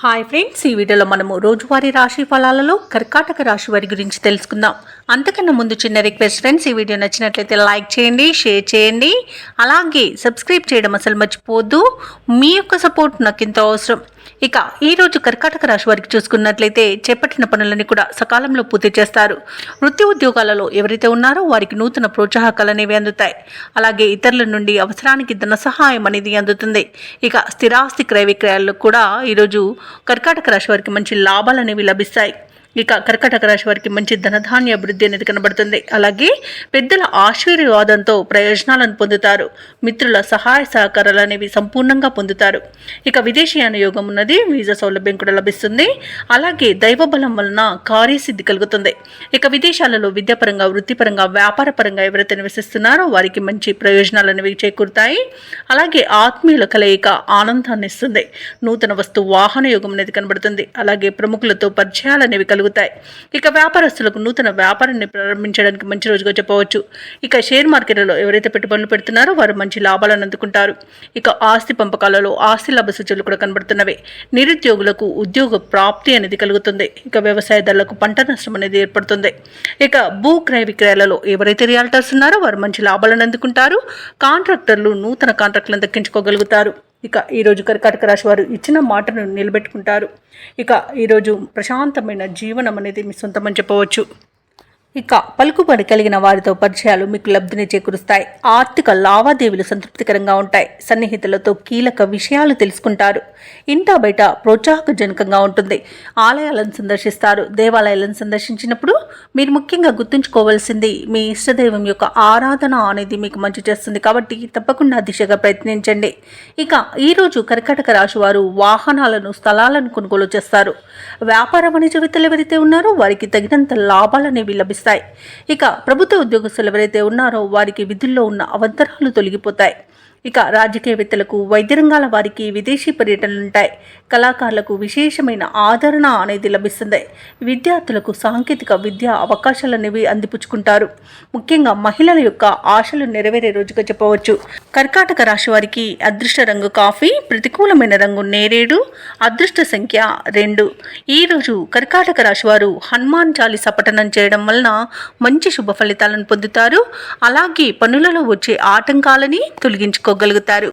Hi friends, ఈ వీడియోలో మనము రోజువారీ రాశి ఫలాలలో కర్కాటక రాశి వారి గురించి తెలుసుకుందాం. అంతకన్నా ముందు చిన్న రిక్వెస్ట్ ఫ్రెండ్స్, ఈ వీడియో నచ్చినట్లయితే లైక్ చేయండి, షేర్ చేయండి, అలాగే సబ్స్క్రైబ్ చేయడం అసలు మర్చిపోవద్దు. మీ యొక్క సపోర్ట్ నాకు ఎంతో అవసరం. ఇక ఈరోజు కర్కాటక రాశి వారికి చూసుకున్నట్లయితే చేపట్టిన పనులన్నీ కూడా సకాలంలో పూర్తి చేస్తారు. వృత్తి ఉద్యోగాలలో ఎవరైతే ఉన్నారో వారికి నూతన ప్రోత్సాహకాలు అనేవి అందుతాయి. అలాగే ఇతరుల నుండి అవసరానికి ధన సహాయం అనేది అందుతుంది. ఇక స్థిరాస్తి క్రయ విక్రయాల్లో కూడా ఈరోజు కర్కాటక రాశి వారికి మంచి లాభాలు అనేవి లభిస్తాయి. ఇక కర్కాటక రాశి వారికి మంచి ధనధాన్య అభివృద్ధి అనేది కనబడుతుంది. అలాగే పెద్దల ఆశీర్వాదంతో ప్రయోజనాలను పొందుతారు. మిత్రుల సహాయ సహకారాలు అనేవి సంపూర్ణంగా పొందుతారు. ఇక విదేశీయాన యోగం ఉన్నది, వీసా సౌలభ్యం కూడా లభిస్తుంది. అలాగే దైవ బలం వలన కార్యసిద్ధి కలుగుతుంది. ఇక విదేశాలలో విద్యాపరంగా, వృత్తిపరంగా, వ్యాపార పరంగా ఎవరైతే నివసిస్తున్నారో వారికి మంచి ప్రయోజనాలు అనేవి చేకూరుతాయి. అలాగే ఆత్మీయుల కలయిక ఆనందాన్ని ఇస్తుంది. నూతన వస్తు వాహన యోగం అనేది కనబడుతుంది. అలాగే ప్రముఖులతో పరిచయాలు అనేవి కలుగుతాయి. ఇక వ్యాపారస్తులకు నూతన వ్యాపారాన్ని ప్రారంభించడానికి మంచి రోజుగా చెప్పవచ్చు. ఇక షేర్ మార్కెట్లలో ఎవరైతే పెట్టుబడులు పెడుతున్నారో వారు మంచి లాభాలను అందుకుంటారు. ఇక ఆస్తి పంపకాలలో ఆస్తి లాభ సూచనలు కూడా కనబడుతున్నవి. నిరుద్యోగులకు ఉద్యోగ ప్రాప్తి అనేది కలుగుతుంది. ఇక వ్యవసాయదారులకు పంట నష్టం అనేది ఏర్పడుతుంది. ఇక భూ క్రయ విక్రయాలలో ఎవరైతే రియాల్టర్స్ ఉన్నారో వారు మంచి లాభాలను అందుకుంటారు. కాంట్రాక్టర్లు నూతన కాంట్రాక్టులను దక్కించుకోగలుగుతారు. ఇక ఈరోజు కర్కాటక రాశి వారు ఇచ్చిన మాటను నిలబెట్టుకుంటారు. ఇక ఈరోజు ప్రశాంతమైన జీవనం అనేది మీ సొంతమని చెప్పవచ్చు. ఇక పలుకుబడి కలిగిన వారితో పరిచయాలు మీకు లబ్ధిని చేకూరుస్తాయి. ఆర్థిక లావాదేవీలు సంతృప్తికరంగా ఉంటాయి. సన్నిహితులతో కీలక విషయాలు తెలుసుకుంటారు. ఇంటా బయట ప్రోత్సాహకజనకంగా ఉంటుంది. ఆలయాలను సందర్శిస్తారు. దేవాలయాలను సందర్శించినప్పుడు మీరు ముఖ్యంగా గుర్తుంచుకోవాల్సింది మీ ఇష్టదైవం యొక్క ఆరాధన అనేది మీకు మంచి చేస్తుంది. కాబట్టి తప్పకుండా దిశగా ప్రయత్నించండి. ఇక ఈరోజు కర్కాటక రాశి వారు వాహనాలను, స్థలాలను కొనుగోలు చేస్తారు. వ్యాపార వాణిజ్యవేత్తలు ఎవరైతే ఉన్నారో వారికి తగినంత లాభాలనేవి లభిస్తాయి. ఇక ప్రభుత్వ ఉద్యోగస్తులు ఎవరైతే ఉన్నారో వారికి విధుల్లో ఉన్న అవంతరాలు తొలగిపోతాయి. ఇక రాజకీయవేత్తలకు, వైద్య రంగాల వారికి విదేశీ పర్యటనలుంటాయి. కళాకారులకు విశేషమైన ఆదరణ అనేది లభిస్తుంది. విద్యార్థులకు సాంకేతిక విద్యా అవకాశాలు అనేవి అందిపుచ్చుకుంటారు. ముఖ్యంగా మహిళల యొక్క ఆశలు నెరవేరే రోజుగా చెప్పవచ్చు. కర్కాటక రాశి వారికి అదృష్ట రంగు కాఫీ, ప్రతికూలమైన రంగు నేరేడు, అదృష్ట సంఖ్య 2. ఈరోజు కర్కాటక రాశి వారు హనుమాన్ చాలీసా పఠనం చేయడం వలన మంచి శుభ ఫలితాలను పొందుతారు. అలాగే పనులలో వచ్చే ఆటంకాలని తొలగించుకోగలుగుతారు.